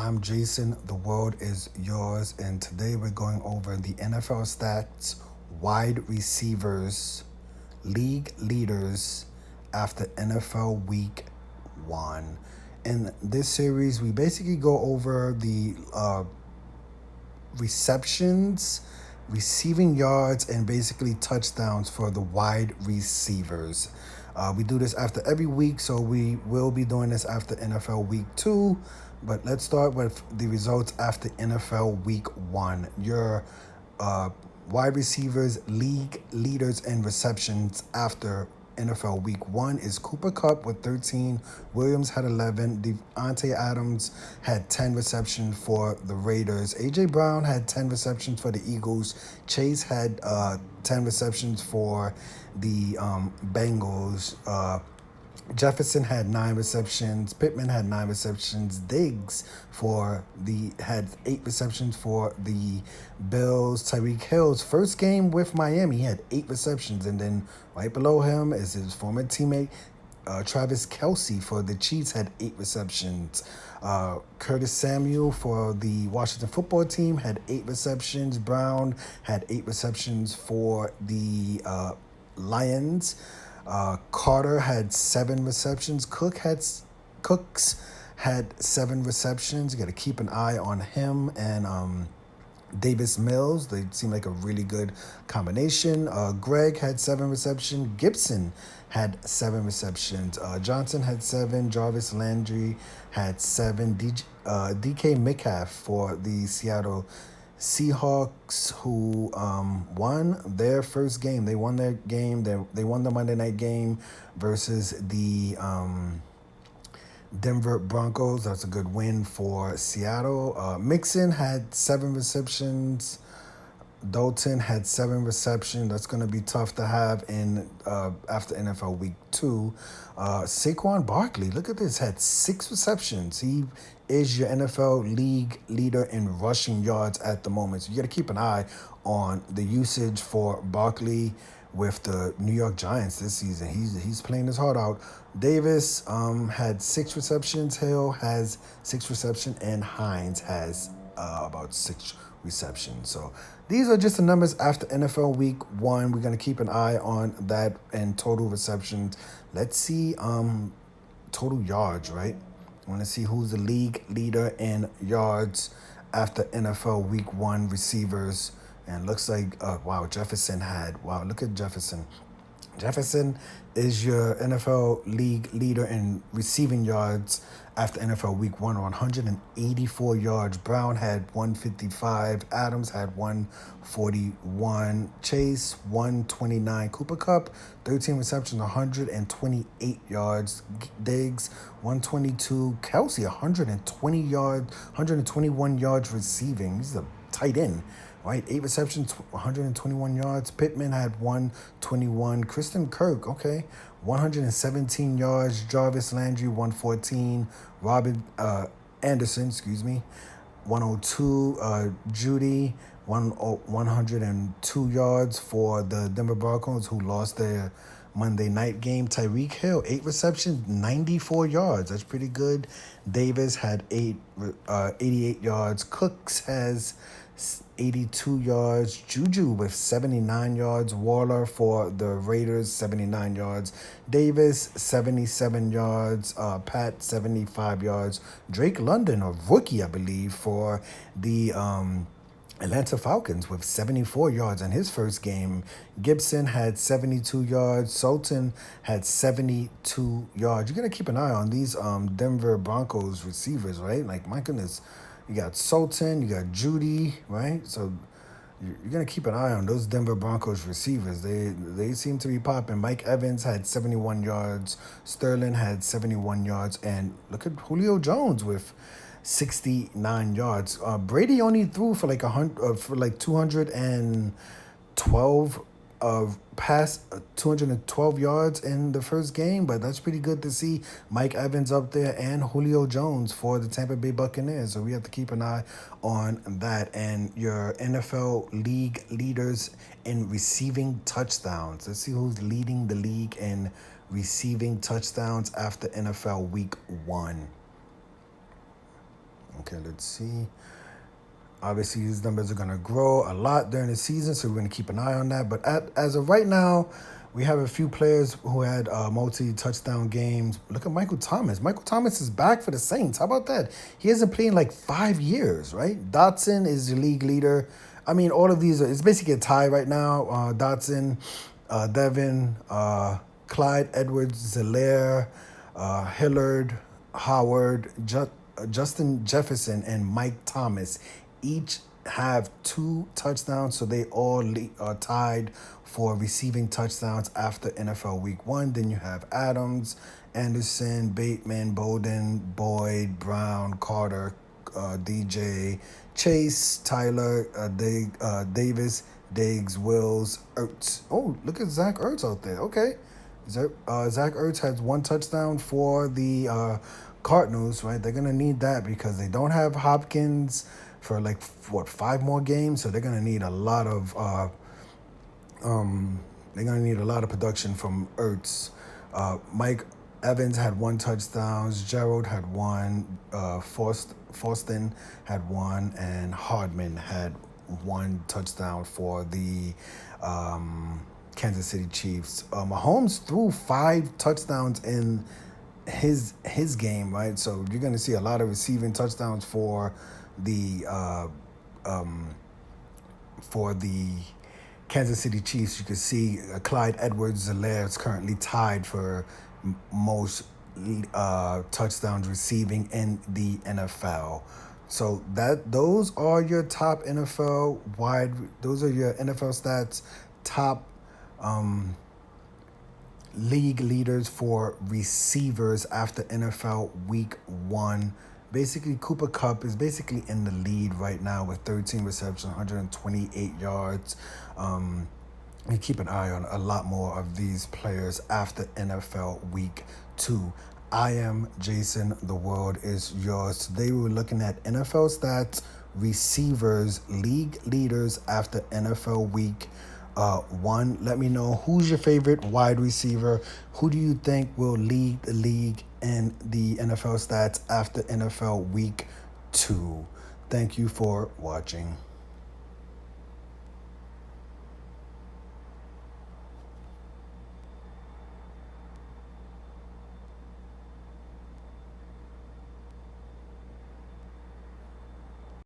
I'm Jason. The world is yours, and today we're going over the NFL stats, wide receivers, league leaders after NFL Week 1. In this series, we basically go over the receptions, receiving yards, and basically touchdowns for the wide receivers. We do this after every week, so we will be doing this after NFL Week 2. But let's start with the results after NFL Week 1. Your wide receivers, league leaders in receptions after NFL Week 1 is Cooper Kupp with 13. Williams had 11. Devontae Adams had 10 receptions for the Raiders. A.J. Brown had 10 receptions for the Eagles. Chase had 10 receptions for the Bengals. Jefferson had 9 receptions. Pittman had 9 receptions. Diggs had 8 receptions for the Bills. Tyreek Hill's first game with Miami, he had 8 receptions, and then right below him is his former teammate Travis Kelce for the Chiefs had 8 receptions. Curtis Samuel for the Washington football team had 8 receptions. Brown had 8 receptions for the Lions. Carter had 7 receptions. Cooks had 7 receptions. You got to keep an eye on him and Davis Mills. They seem like a really good combination. Greg had 7 receptions. Gibson had 7 receptions. Johnson had 7. Jarvis Landry had 7. DK Metcalf for the Seattle Seahawks, who won their first game. They won their game. They won the Monday night game versus the Denver Broncos. That's a good win for Seattle. Mixon had 7 receptions. Dalton had 7 receptions. That's going to be tough to have in after NFL Week 2. Saquon Barkley, look at this, had 6 receptions. He is your NFL league leader in rushing yards at the moment. So you got to keep an eye on the usage for Barkley with the New York Giants this season. He's playing his heart out. Davis had 6 receptions. Hill has 6 receptions, and Hines has about 6 receptions. So these are just the numbers after NFL Week 1. We're going to keep an eye on that and total receptions. Let's see total yards, right? I want to see who's the league leader in yards after NFL Week 1 receivers. And looks like, look at Jefferson. Jefferson is your NFL league leader in receiving yards after NFL Week 1, 184 yards. Brown had 155. Adams had 141. Chase, 129. Cooper Kupp, 13 receptions, 128 yards. Diggs, 122. Kelce, 120 yards, 121 yards receiving. He's a tight end. Right, 8 receptions, 121 yards. Pittman had 121. Kristen Kirk, 117 yards. Jarvis Landry, 114. Robin Anderson, 102. Judy, 102 yards for the Denver Broncos, who lost their Monday night game. Tyreek Hill, 8 receptions, 94 yards. That's pretty good. Davis had 88 yards. Cooks has 82 yards. Juju with 79 yards. Waller for the Raiders, 79 yards. Davis, 77 yards. Pat, 75 yards. Drake London, a rookie, I believe, for the Atlanta Falcons with 74 yards in his first game. Gibson had 72 yards. Sultan had 72 yards. You got to keep an eye on these Denver Broncos receivers, right? Like, my goodness. You got Sultan, you got Judy, right? So you're going to keep an eye on those Denver Broncos receivers. They seem to be popping. Mike Evans had 71 yards. Sterling had 71 yards. And look at Julio Jones with 69 yards. Brady only threw for like 212 past 212 yards in the first game, but that's pretty good to see Mike Evans up there and Julio Jones for the Tampa Bay Buccaneers. So we have to keep an eye on that. And your NFL league leaders in receiving touchdowns. Let's see who's leading the league in receiving touchdowns after NFL Week 1. Okay, let's see. Obviously, these numbers are going to grow a lot during the season, so we're going to keep an eye on that. But as of right now, we have a few players who had multi-touchdown games. Look at Michael Thomas. Michael Thomas is back for the Saints. How about that? He hasn't played in like 5 years, right? Dotson is the league leader. I mean, all of these it's basically a tie right now. Dotson, Devin, Clyde Edwards-Helaire, Hillard, Howard, Justin Jefferson, and Mike Thomas each have 2 touchdowns, so they all are tied for receiving touchdowns after NFL Week 1. Then you have Adams, Anderson, Bateman, Bowden, Boyd, Brown, Carter, DJ, Chase, Tyler, Davis, Diggs, Wills, Ertz. Oh, look at Zach Ertz out there. Okay. Zach Ertz has 1 touchdown for the Cardinals, right? They're going to need that because they don't have Hopkins for like, 5 more games? So they're going to need a lot of production from Ertz. Mike Evans had 1 touchdown. Gerald had 1. Forston had 1, and Hardman had 1 touchdown for the Kansas City Chiefs. Mahomes threw 5 touchdowns in his game, right? So you're going to see a lot of receiving touchdowns for the Kansas City Chiefs. You can see Clyde Edwards-Helaire is currently tied for most touchdowns receiving in the NFL. So those are your top NFL those are your NFL stats, top league leaders for receivers after NFL Week 1. Basically, Cooper Kupp is basically in the lead right now with 13 receptions, 128 yards. We keep an eye on a lot more of these players after NFL Week 2. I am Jason. The world is yours. Today we were looking at NFL stats, receivers, league leaders after NFL Week 1. Let me know who's your favorite wide receiver. Who do you think will lead the league in the NFL stats after NFL Week 2? Thank you for watching.